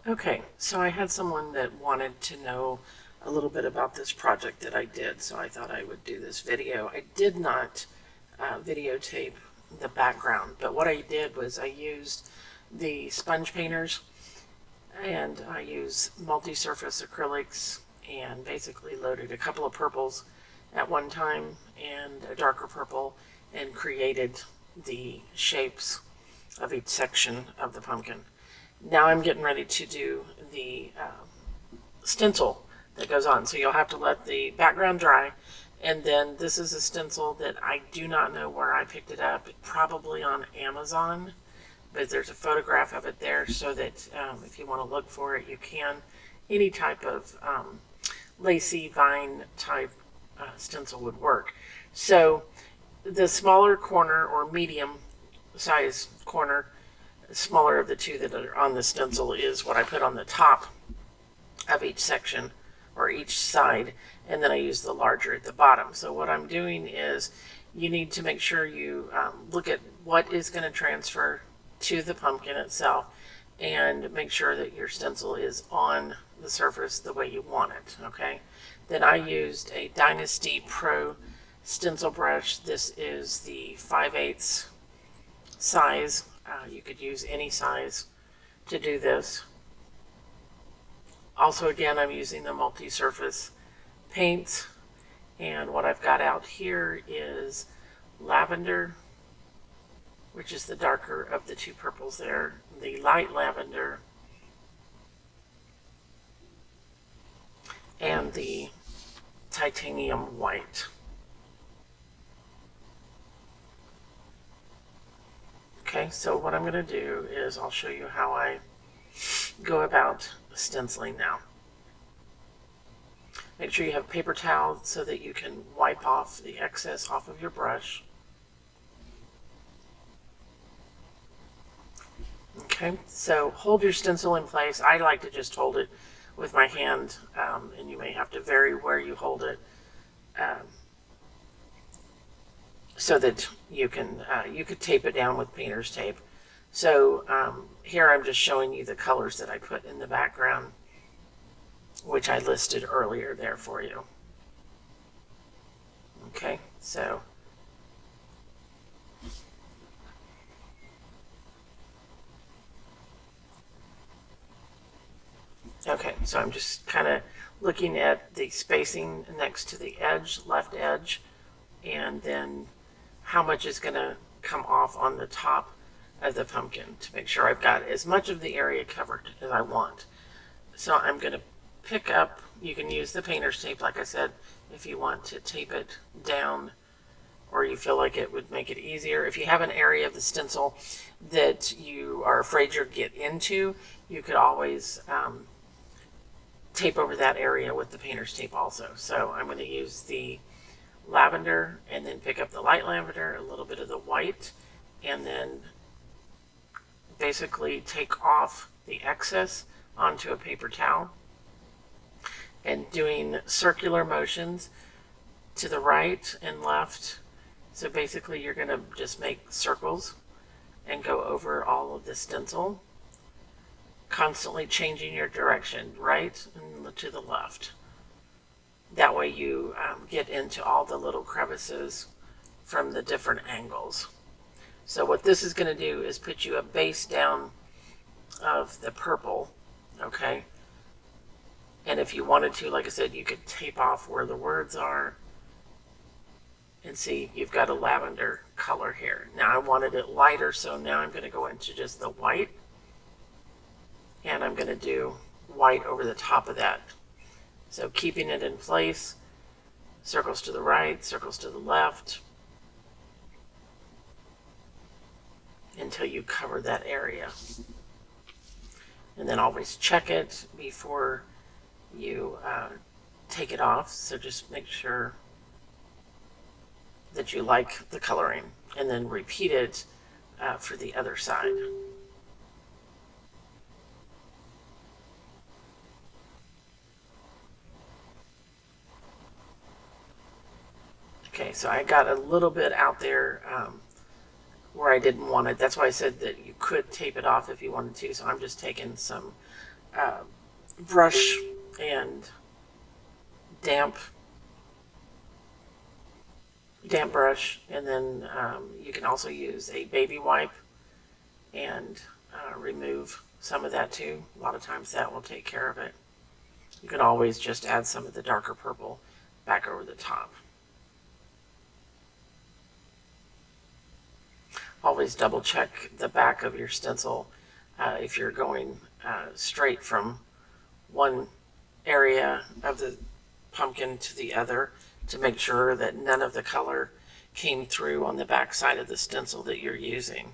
Okay, so I had someone that wanted to know a little bit about this project that I did, so I thought I would do this video. I did not videotape the background, but what I did was I used the sponge painters, and I use multi-surface acrylics, and basically loaded a couple of purples at one time and a darker purple, and created the shapes of each section of the pumpkin. Now I'm getting ready to do the stencil that goes on. So you'll have to let the background dry. And then this is a stencil that I do not know where I picked it up, probably on Amazon, but there's a photograph of it there so that if you want to look for it, you can. Any type of lacy vine type stencil would work. So the smaller corner or medium size corner, the smaller of the two that are on the stencil, is what I put on the top of each section or each side, and then I use the larger at the bottom. So what I'm doing is you need to make sure you look at what is going to transfer to the pumpkin itself and make sure that your stencil is on the surface the way you want it, okay? Then I used a Dynasty Pro stencil brush. This is the 5/8 size. You could use any size to do this. Also, again, I'm using the multi-surface paints, and what I've got out here is lavender, which is the darker of the two purples there, the light lavender, and the titanium white. Okay, so what I'm going to do is I'll show you how I go about stenciling now. Make sure you have paper towel so that you can wipe off the excess off of your brush. Okay, so hold your stencil in place. I like to just hold it with my hand, and you may have to vary where you hold it so that you could tape it down with painter's tape. So here I'm just showing you the colors that I put in the background, which I listed earlier there for you. Okay, so I'm just kind of looking at the spacing next to the edge, left edge, and then how much is going to come off on the top of the pumpkin to make sure I've got as much of the area covered as I want. So I'm going to pick up, you can use the painter's tape, like I said, if you want to tape it down or you feel like it would make it easier. If you have an area of the stencil that you are afraid you'll get into, you could always tape over that area with the painter's tape also. So I'm going to use the lavender and then pick up the light lavender, a little bit of the white, and then basically take off the excess onto a paper towel and doing circular motions to the right and left. So basically you're going to just make circles and go over all of the stencil, constantly changing your direction, right and to the left. That way you get into all the little crevices from the different angles. So what this is going to do is put you a base down of the purple, okay? And if you wanted to, like I said, you could tape off where the words are. And see, you've got a lavender color here. Now I wanted it lighter, so now I'm going to go into just the white. And I'm going to do white over the top of that. So keeping it in place, circles to the right, circles to the left, until you cover that area. And then always check it before you take it off. So just make sure that you like the coloring, and then repeat it for the other side. Okay, so I got a little bit out there where I didn't want it. That's why I said that you could tape it off if you wanted to. So I'm just taking some brush and damp brush, and then you can also use a baby wipe and remove some of that too. A lot of times that will take care of it. You can always just add some of the darker purple back over the top. Always double check the back of your stencil if you're going straight from one area of the pumpkin to the other, to make sure that none of the color came through on the back side of the stencil that you're using.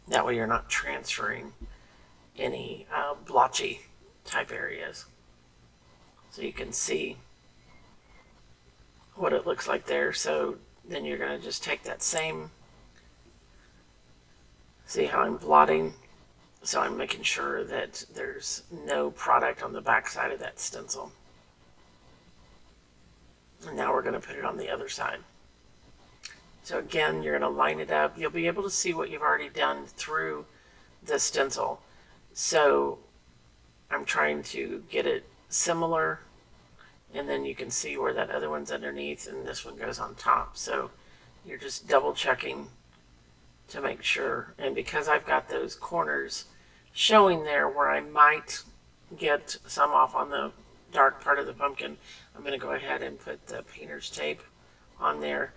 That way you're not transferring any blotchy type areas. So you can see what it looks like there. So then you're going to just take that same, see how I'm blotting? So I'm making sure that there's no product on the back side of that stencil. And now we're going to put it on the other side. So again, you're going to line it up. You'll be able to see what you've already done through the stencil. So I'm trying to get it similar, and then you can see where that other one's underneath and this one goes on top. So you're just double checking to make sure. And because I've got those corners showing there where I might get some off on the dark part of the pumpkin, I'm going to go ahead and put the painter's tape on there.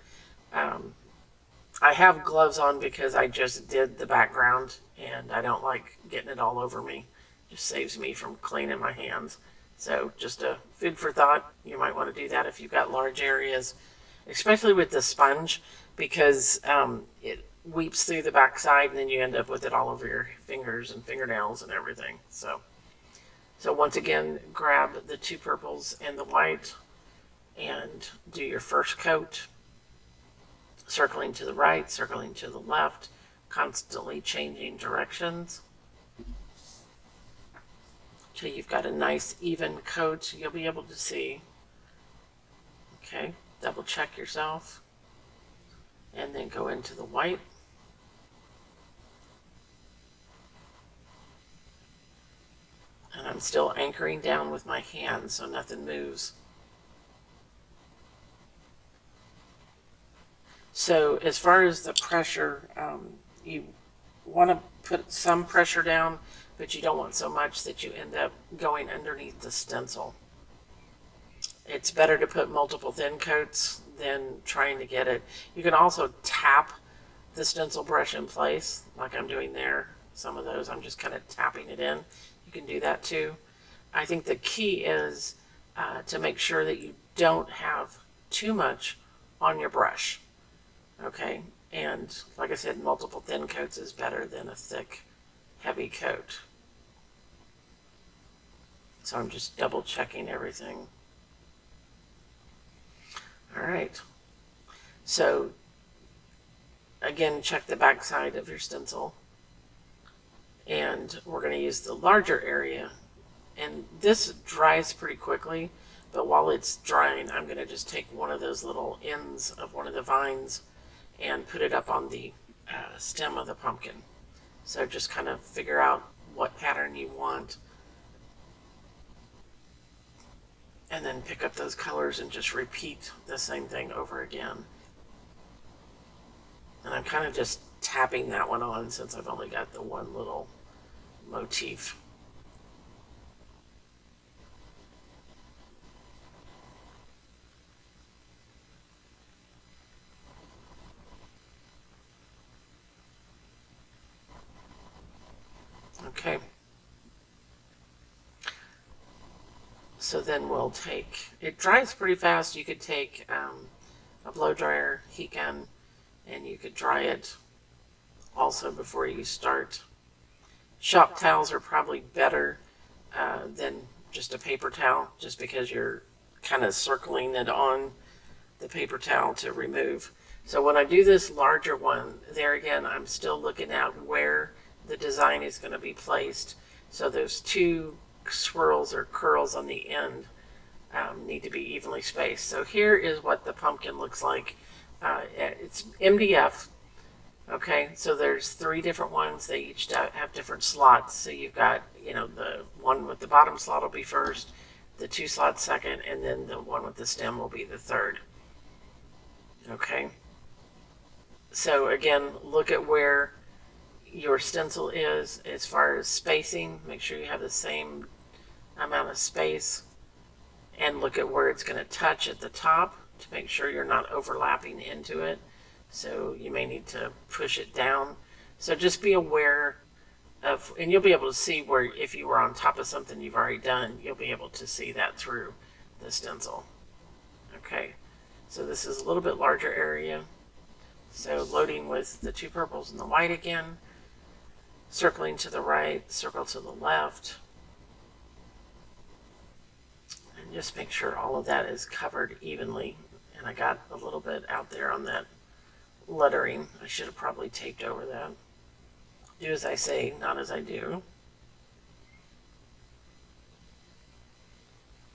I have gloves on because I just did the background and I don't like getting it all over me. It just saves me from cleaning my hands. So just a food for thought. You might want to do that if you've got large areas, especially with the sponge, because it weeps through the backside and then you end up with it all over your fingers and fingernails and everything. So once again, grab the two purples and the white and do your first coat, circling to the right, circling to the left, constantly changing directions till you've got a nice even coat. You'll be able to see. Okay, double check yourself and then go into the white. And I'm still anchoring down with my hand so nothing moves. So as far as the pressure, you want to put some pressure down, but you don't want so much that you end up going underneath the stencil. It's better to put multiple thin coats than trying to get it. You can also tap the stencil brush in place, like I'm doing there. Some of those I'm just kind of tapping it in. You can do that too. I think the key is to make sure that you don't have too much on your brush. Okay, and like I said, multiple thin coats is better than a thick, heavy coat. So I'm just double checking everything. All right, so again, check the back side of your stencil. And we're going to use the larger area. And this dries pretty quickly, but while it's drying, I'm going to just take one of those little ends of one of the vines and put it up on the stem of the pumpkin. So just kind of figure out what pattern you want, and then pick up those colors and just repeat the same thing over again. And I'm kind of just tapping that one on since I've only got the one little motif. Okay. So then we'll take, it dries pretty fast. You could take a blow dryer, heat gun, and you could dry it also before you start. Shop towels are probably better than just a paper towel, just because you're kind of circling it on the paper towel to remove. So when I do this larger one, there again, I'm still looking at where the design is going to be placed. So those two swirls or curls on the end need to be evenly spaced. So here is what the pumpkin looks like. It's MDF. Okay, so there's 3 different ones. They each have different slots. So you've got, you know, the one with the bottom slot will be first, the 2 slots second, and then the one with the stem will be the third. Okay, so again, look at where your stencil is as far as spacing. Make sure you have the same amount of space, and look at where it's going to touch at the top to make sure you're not overlapping into it. So you may need to push it down. So just be aware of, and you'll be able to see where, if you were on top of something you've already done, you'll be able to see that through the stencil. Okay, so this is a little bit larger area. So loading with the 2 purples and the white again, circling to the right, circle to the left, and just make sure all of that is covered evenly. And I got a little bit out there on that lettering. I should have probably taped over that. Do as I say, not as I do.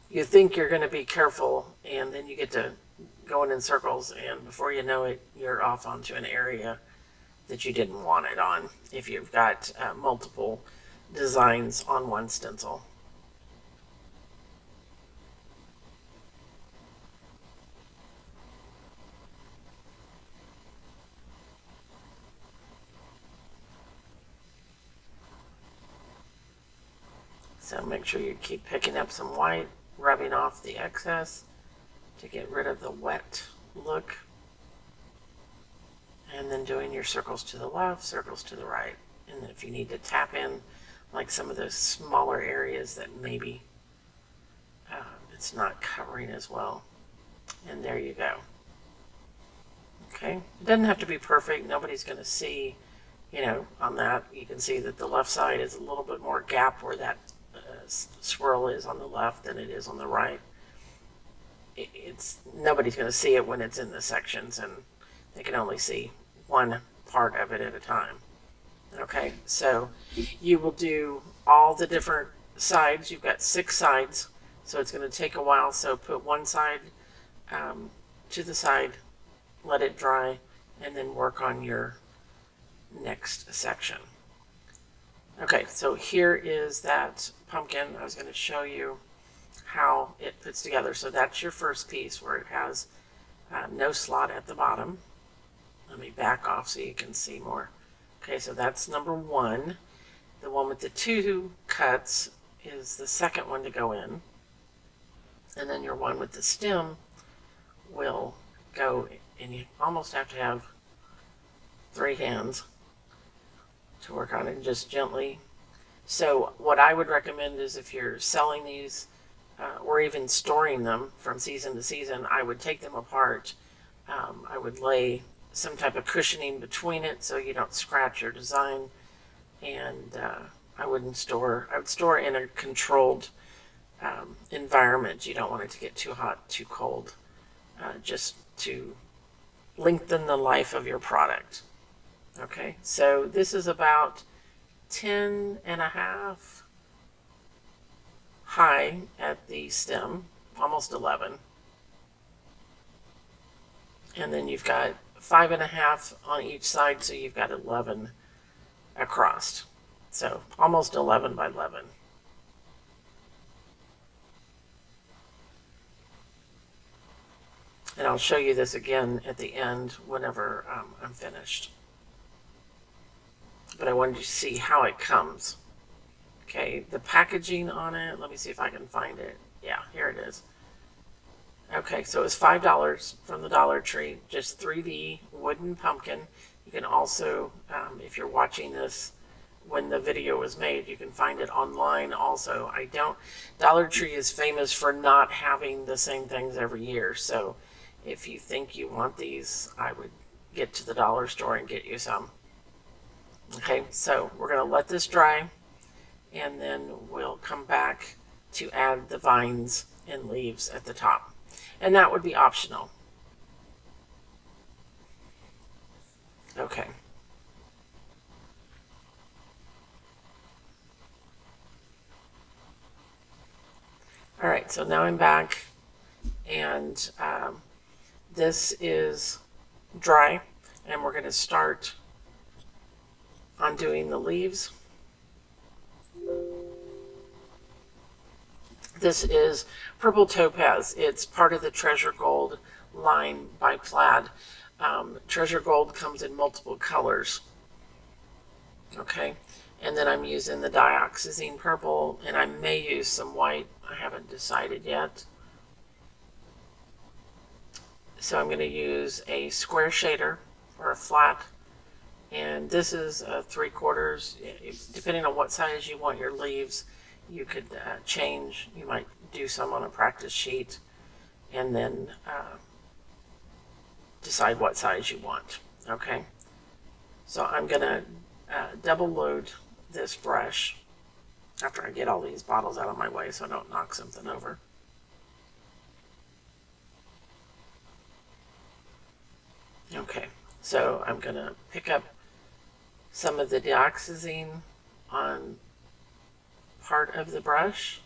You think you're going to be careful, and then you get to going in circles, and before you know it, you're off onto an area that you didn't want it on if you've got multiple designs on one stencil. So make sure you keep picking up some white, rubbing off the excess to get rid of the wet look, and then doing your circles to the left, circles to the right. And if you need to tap in like some of those smaller areas that maybe it's not covering as well, and there you go. Okay, it doesn't have to be perfect. Nobody's going to see, you know, on that. You can see that the left side is a little bit more gap where that swirl is on the left than it is on the right. It's nobody's going to see it when it's in the sections, and they can only see one part of it at a time. Okay, so you will do all the different sides. You've got 6 sides, so it's going to take a while. So put one side to the side, let it dry, and then work on your next section. Okay, so here is that pumpkin. I was going to show you how it puts together. So that's your first piece where it has no slot at the bottom. Let me back off so you can see more. Okay, so that's number 1. The one with the 2 cuts is the second one to go in. And then your one with the stem will go, and you almost have to have 3 hands to work on it, just gently. So what I would recommend is if you're selling these or even storing them from season to season, I would take them apart. I would lay some type of cushioning between it so you don't scratch your design, and I would store in a controlled environment. You don't want it to get too hot, too cold, just to lengthen the life of your product. Okay, so this is about 10.5 high at the stem, almost 11. And then you've got 5.5 on each side, so you've got 11 across. So almost 11 by 11. And I'll show you this again at the end whenever I'm finished. But I wanted you to see how it comes. Okay, the packaging on it, let me see if I can find it. Yeah, here it is. Okay, so it's $5 from the Dollar Tree, just 3D wooden pumpkin. You can also, if you're watching this when the video was made, you can find it online also. Dollar Tree is famous for not having the same things every year. So if you think you want these, I would get to the dollar store and get you some. Okay, so we're going to let this dry, and then we'll come back to add the vines and leaves at the top. And that would be optional. Okay. All right, so now I'm back, and this is dry, and we're going to start on doing the leaves. This is Purple Topaz. It's part of the Treasure Gold line by Plaid. Treasure Gold comes in multiple colors. Okay, and then I'm using the dioxazine purple, and I may use some white. I haven't decided yet. So I'm going to use a square shader or a flat, and this is 3/4. Depending on what size you want your leaves, you could change. You might do some on a practice sheet and then decide what size you want. Okay, so I'm going to double load this brush after I get all these bottles out of my way so I don't knock something over. Okay, so I'm going to pick up some of the dioxazine on part of the brush,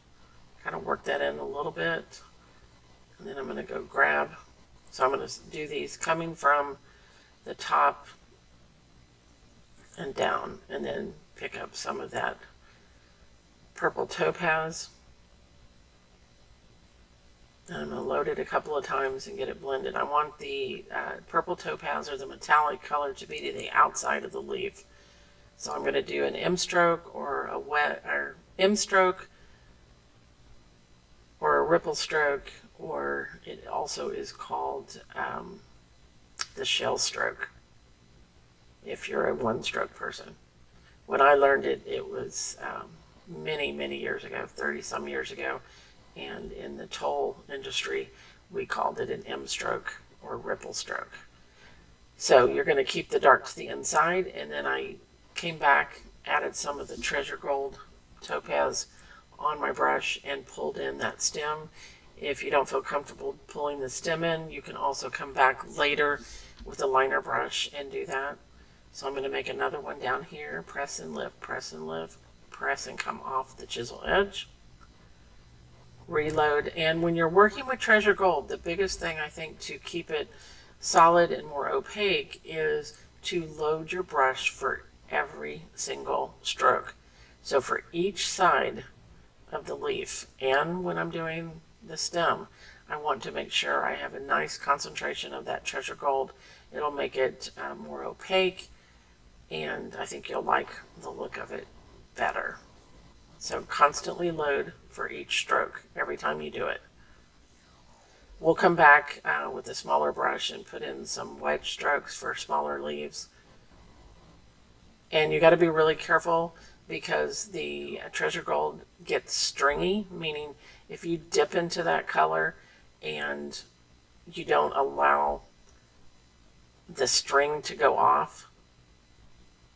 kind of work that in a little bit, and then I'm going to go grab. So I'm going to do these coming from the top and down, and then pick up some of that purple topaz. And I'm going to load it a couple of times and get it blended. I want the purple topaz or the metallic color to be to the outside of the leaf. So I'm going to do an M stroke or a wet or M stroke or a ripple stroke, or it also is called the shell stroke if you're a one-stroke person. When I learned it, it was many years ago, 30-some years ago, and in the toll industry, we called it an M stroke or ripple stroke. So you're going to keep the dark to the inside, and then I came back, added some of the Treasure Gold topaz on my brush and pulled in that stem. If you don't feel comfortable pulling the stem in, you can also come back later with a liner brush and do that. So I'm going to make another one down here, press and lift, press and lift, press and come off the chisel edge. Reload. And when you're working with Treasure Gold, the biggest thing I think to keep it solid and more opaque is to load your brush for every single stroke. So for each side of the leaf, and when I'm doing the stem, I want to make sure I have a nice concentration of that Treasure Gold. It'll make it more opaque, and I think you'll like the look of it better. So constantly load for each stroke every time you do it. We'll come back with a smaller brush and put in some wedge strokes for smaller leaves. And you got to be really careful because the Treasure Gold gets stringy, meaning if you dip into that color and you don't allow the string to go off,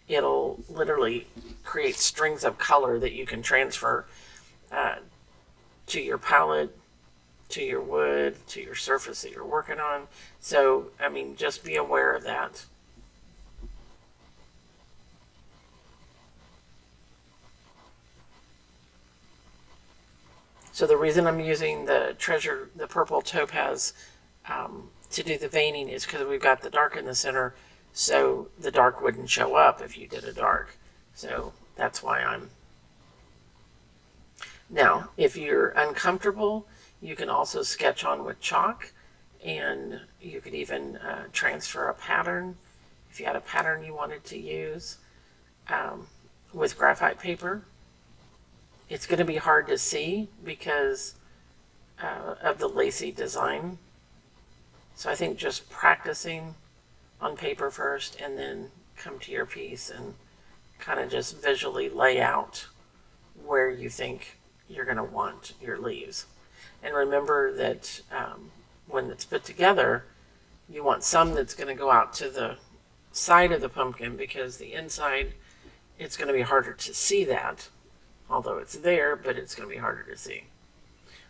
it'll literally create strings of color that you can transfer to your palette, to your wood, to your surface that you're working on. So, I mean, just be aware of that. So the reason I'm using the purple topaz to do the veining is because we've got the dark in the center, so the dark wouldn't show up if you did a dark. So that's why I'm... Now, if you're uncomfortable, you can also sketch on with chalk, and you could even transfer a pattern if you had a pattern you wanted to use with graphite paper. It's going to be hard to see because of the lacy design. So I think just practicing on paper first and then come to your piece and kind of just visually lay out where you think you're going to want your leaves. And remember that when it's put together, you want some that's going to go out to the side of the pumpkin, because the inside, it's going to be harder to see that. Although it's there, but it's going to be harder to see.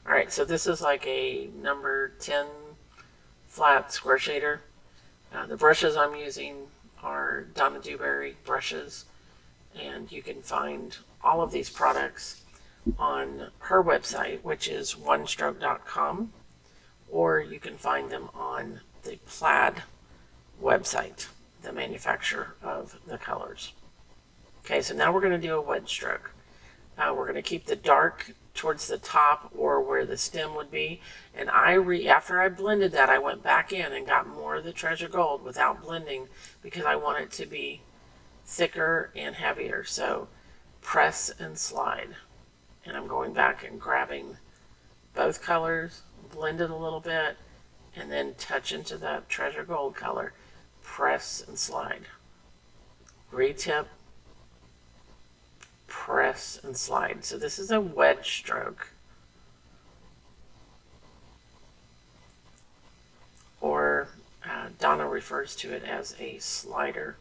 All right, so this is like a number 10 flat square shader. The brushes I'm using are Donna Dewberry brushes, and you can find all of these products on her website, which is onestroke.com, or you can find them on the Plaid website, the manufacturer of the colors. Okay, so now we're going to do a wedge stroke. We're going to keep the dark towards the top or where the stem would be. And after I blended that, I went back in and got more of the treasure gold without blending because I want it to be thicker and heavier. So press and slide. And I'm going back and grabbing both colors, blend it a little bit, and then touch into that treasure gold color. Press and slide. Retip, press and slide. So this is a wedge stroke, or Donna refers to it as a slider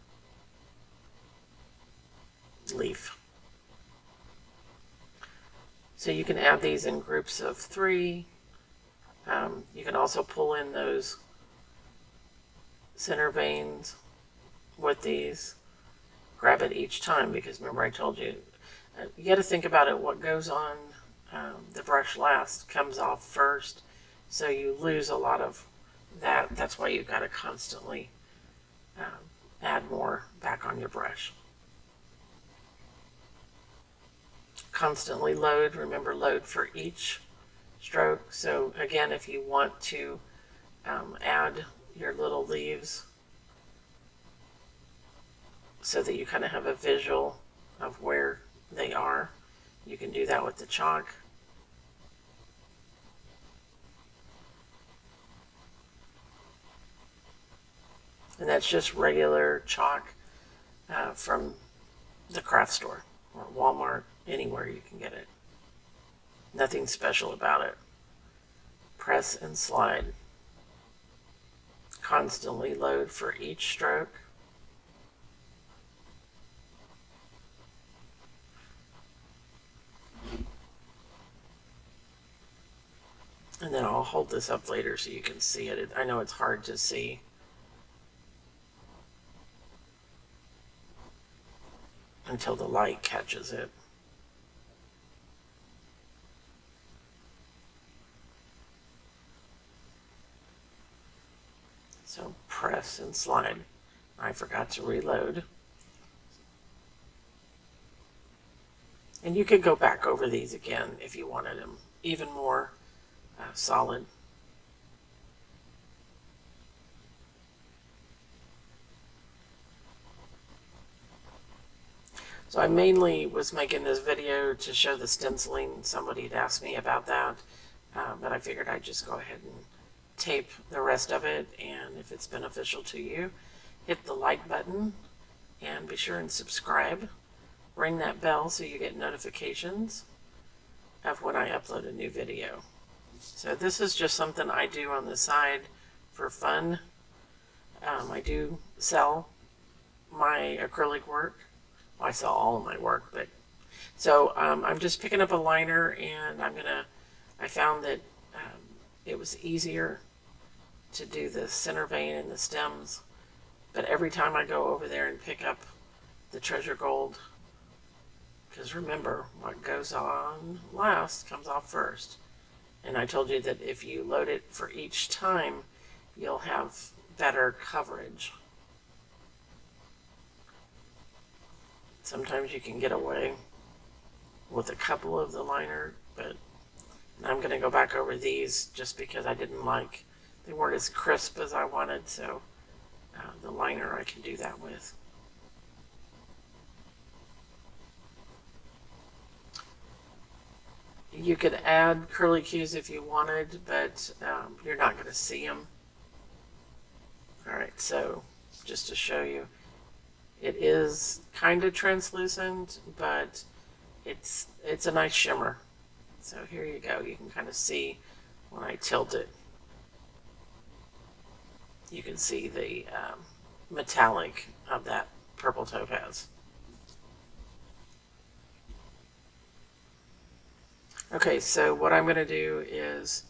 leaf. So you can add these in groups of 3. You can also pull in those center veins with these. Grab it each time because remember I told you, you got to think about it. What goes on the brush last comes off first, so you lose a lot of that. That's why you've got to constantly add more back on your brush. Constantly load. Remember, load for each stroke. So again, if you want to add your little leaves so that you kind of have a visual of where they are, you can do that with the chalk. And that's just regular chalk from the craft store or Walmart, anywhere you can get it. Nothing special about it. Press and slide. Constantly load for each stroke. And then I'll hold this up later so you can see it. I know it's hard to see. Until the light catches it. So press and slide. I forgot to reload. And you could go back over these again if you wanted them even more solid. So I mainly was making this video to show the stenciling. Somebody had asked me about that, but I figured I'd just go ahead and tape the rest of it, and if it's beneficial to you, hit the like button and be sure and subscribe. Ring that bell so you get notifications of when I upload a new video. So this is just something I do on the side for fun. I do sell my acrylic work. Well, I sell all of my work, but so I'm just picking up a liner, and I found that it was easier to do the center vein and the stems, but every time I go over there and pick up the treasure gold, because remember, what goes on last comes off first. And I told you that if you load it for each time, you'll have better coverage. Sometimes you can get away with a couple of the liner, but I'm going to go back over these just because I didn't like, they weren't as crisp as I wanted, so the liner I can do that with. You could add curlicues if you wanted, but you're not going to see them. Alright, so just to show you, it is kind of translucent, but it's a nice shimmer. So here you go. You can kind of see when I tilt it. You can see the metallic of that purple topaz. Okay, so what I'm going to do is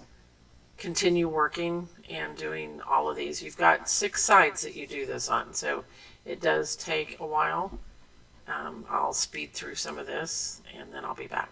continue working and doing all of these. You've got 6 sides that you do this on, so it does take a while. I'll speed through some of this and then I'll be back.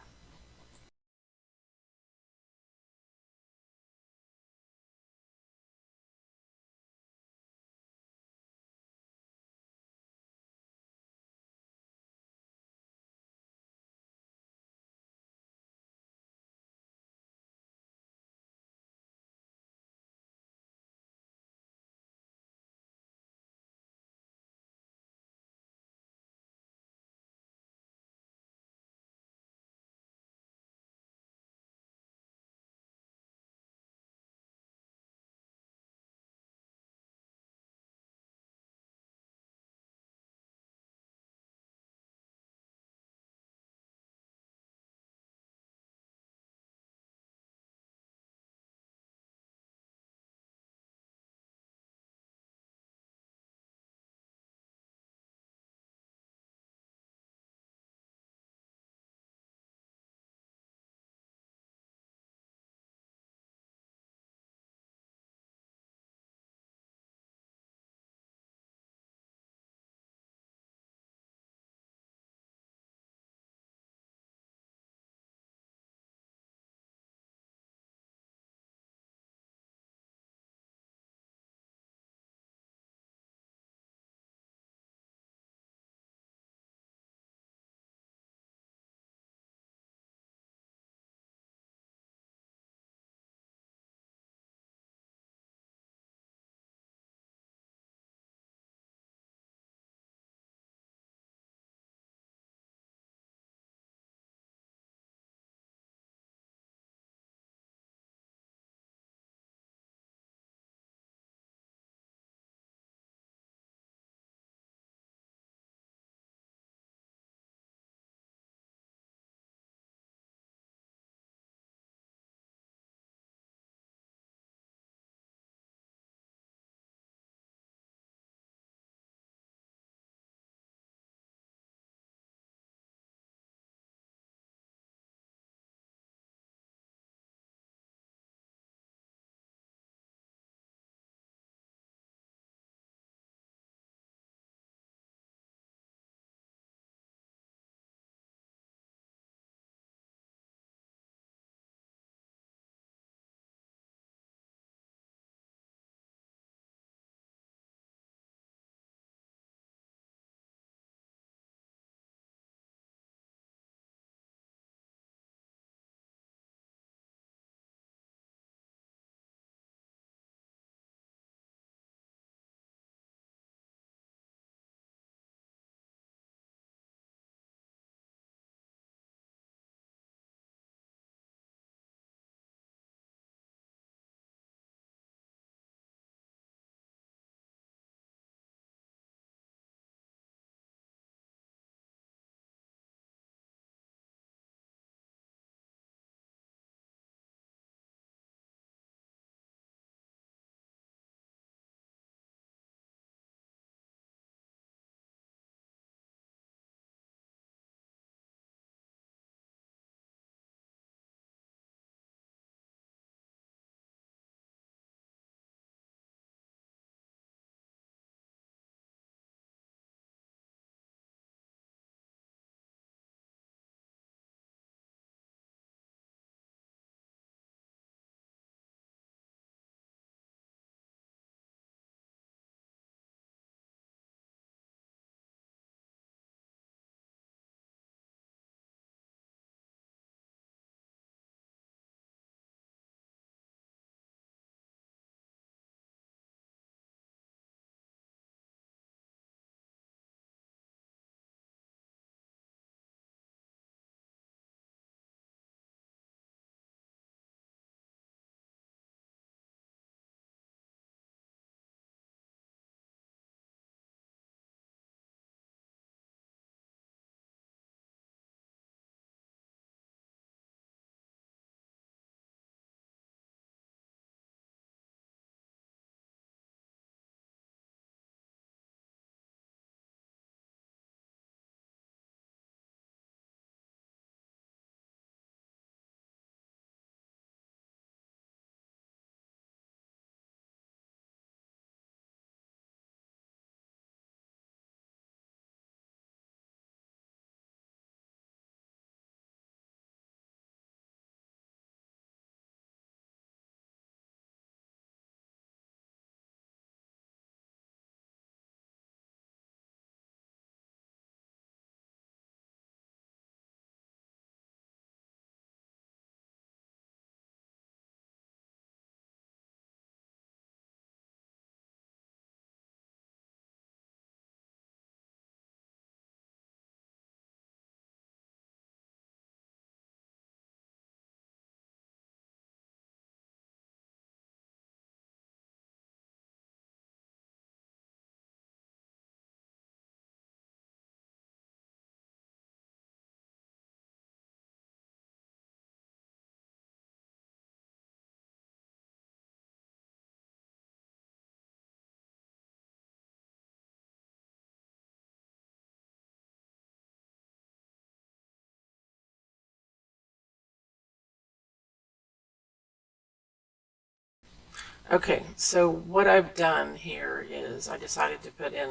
Okay, so what I've done here is I decided to put in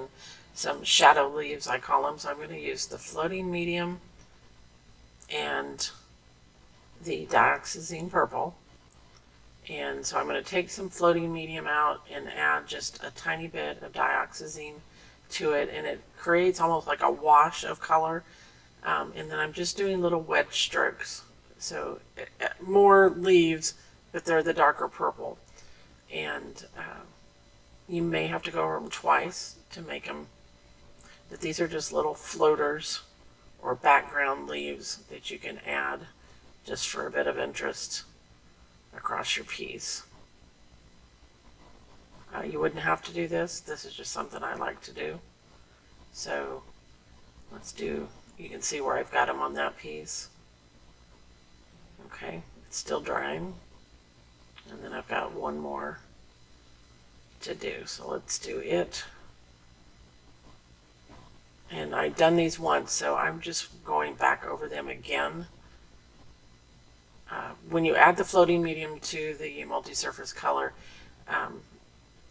some shadow leaves, I call them. So I'm going to use the floating medium and the dioxazine purple. And so I'm going to take some floating medium out and add just a tiny bit of dioxazine to it, and it creates almost like a wash of color. And then I'm just doing little wet strokes. So more leaves, but they're the darker purple. And you may have to go over them twice to make them, but these are just little floaters or background leaves that you can add just for a bit of interest across your piece. You wouldn't have to do this. This is just something I like to do. So let's do, you can see where I've got them on that piece. Okay, it's still drying. And then I've got one more to do. So let's do it. And I've done these once, so I'm just going back over them again. When you add the floating medium to the multi-surface color,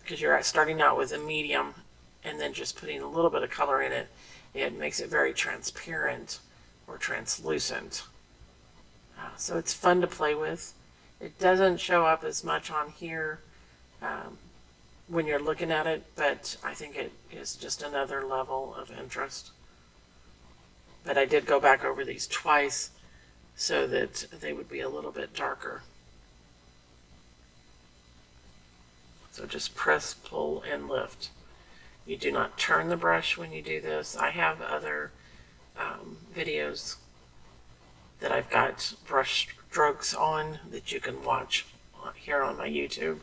because you're starting out with a medium and then just putting a little bit of color in it, it makes it very transparent or translucent. So it's fun to play with. It doesn't show up as much on here when you're looking at it, but I think it is just another level of interest. But I did go back over these twice so that they would be a little bit darker. So just press, pull, and lift. You do not turn the brush when you do this. I have other videos that I've got brush strokes on that you can watch here on my YouTube.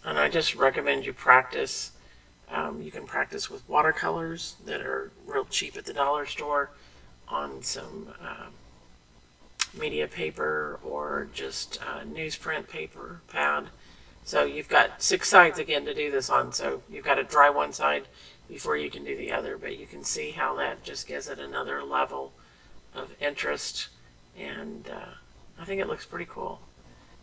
And I just recommend you practice. You can practice with watercolors that are real cheap at the dollar store on some media paper or just newsprint paper pad. So you've got 6 sides again to do this on, so you've got to dry one side before you can do the other, but you can see how that just gives it another level of interest, and I think it looks pretty cool.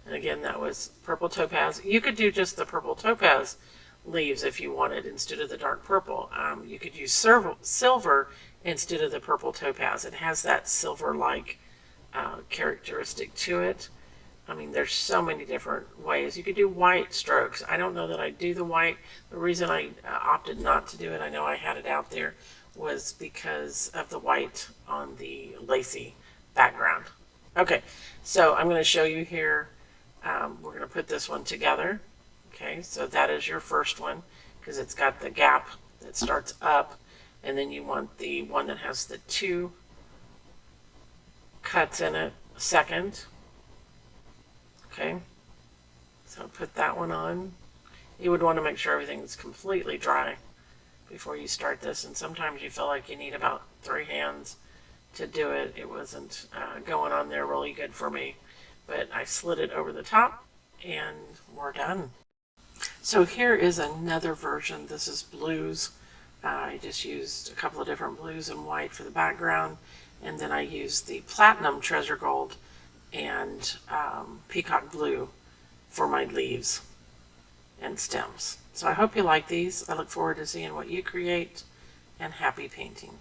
And again, that was purple topaz. You could do just the purple topaz leaves if you wanted instead of the dark purple. You could use silver instead of the purple topaz. It has that silver-like characteristic to it. I mean, there's so many different ways. You could do white strokes. I don't know that I do the white. The reason I opted not to do it, I know I had it out there, was because of the white on the lacy background. Okay, so I'm going to show you here. We're going to put this one together. Okay, so that is your first one because it's got the gap that starts up, and then you want the one that has the 2 cuts in it second. Okay, so put that one on. You would want to make sure everything's completely dry before you start this, and sometimes you feel like you need about 3 hands to do it. It wasn't going on there really good for me, but I slid it over the top and we're done. So here is another version. This is blues. I just used a couple of different blues and white for the background, and then I used the platinum treasure gold and peacock blue for my leaves and stems. So I hope you like these. I look forward to seeing what you create, and happy painting.